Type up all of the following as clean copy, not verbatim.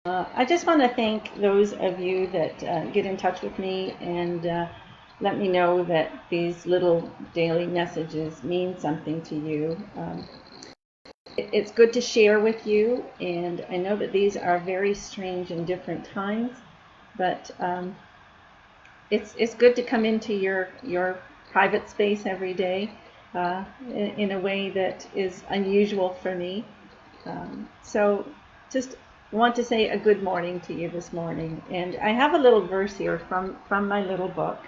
I just want to thank those of you that get in touch with me and let me know that these little daily messages mean something to you. It's good to share with you, and I know that these are very strange and different times, but it's good to come into your private space every day in a way that is unusual for me. So just want to say a good morning to you this morning. And I have a little verse here from my little book.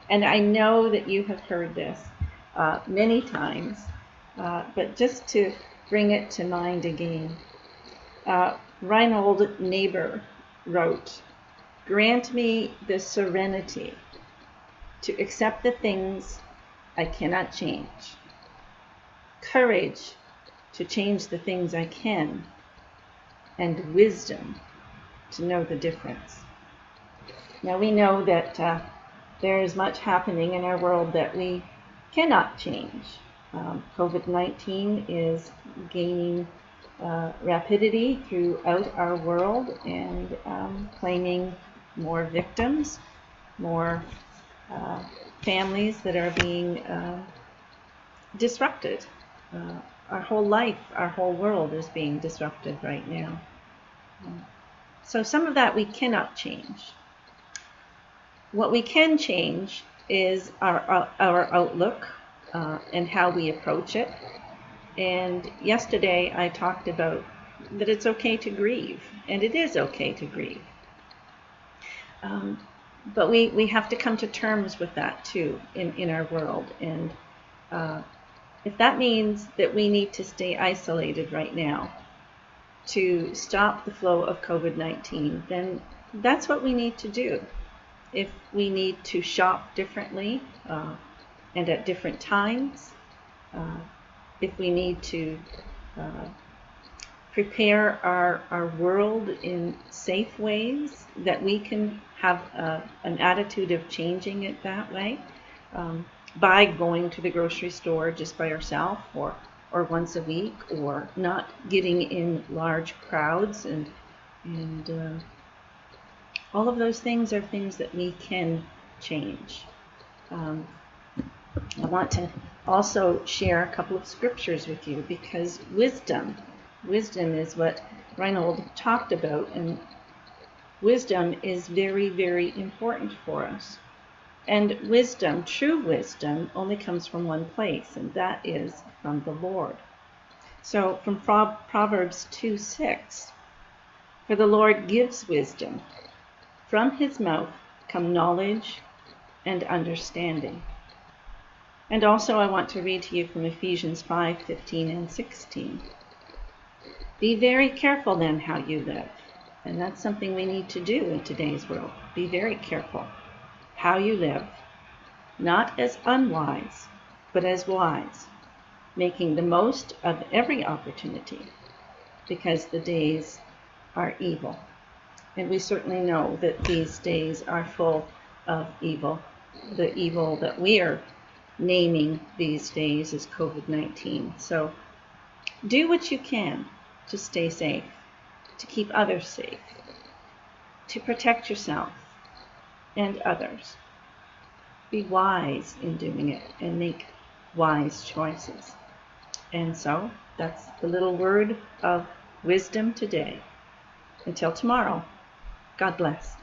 And I know that you have heard this many times, but just to bring it to mind again. Reinhold Niebuhr wrote, "Grant me the serenity to accept the things I cannot change, courage to change the things I can, and wisdom to know the difference." Now we know that there is much happening in our world that we cannot change. COVID-19 is gaining rapidity throughout our world and claiming more victims, more families that are being disrupted. Our whole life, our whole world is being disrupted right now. So some of that we cannot change. What we can change is our outlook and how we approach it. And yesterday I talked about that it's okay to grieve, and it is okay to grieve. But we have to come to terms with that too in our world. And if that means that we need to stay isolated right now to stop the flow of COVID-19, then that's what we need to do. If we need to shop differently and at different times, if we need to prepare our world in safe ways, that we can have an attitude of changing it that way, by going to the grocery store just by ourselves or once a week, or not getting in large crowds, and all of those things are things that we can change. I want to also share a couple of scriptures with you, because wisdom is what Reinhold talked about, and wisdom is very, very important for us. And wisdom, true wisdom, only comes from one place, and that is from the Lord. So from Proverbs 2:6, "For the Lord gives wisdom. From his mouth come knowledge and understanding." And also I want to read to you from Ephesians 5:15 and 16. "Be very careful then how you live." And that's something we need to do in today's world. Be very careful how you live, not as unwise, but as wise, making the most of every opportunity, because the days are evil. And we certainly know that these days are full of evil. The evil that we are naming these days is COVID-19. So do what you can to stay safe, to keep others safe, to protect yourself and others. Be wise in doing it and make wise choices. And so that's the little word of wisdom today. Until tomorrow, God bless.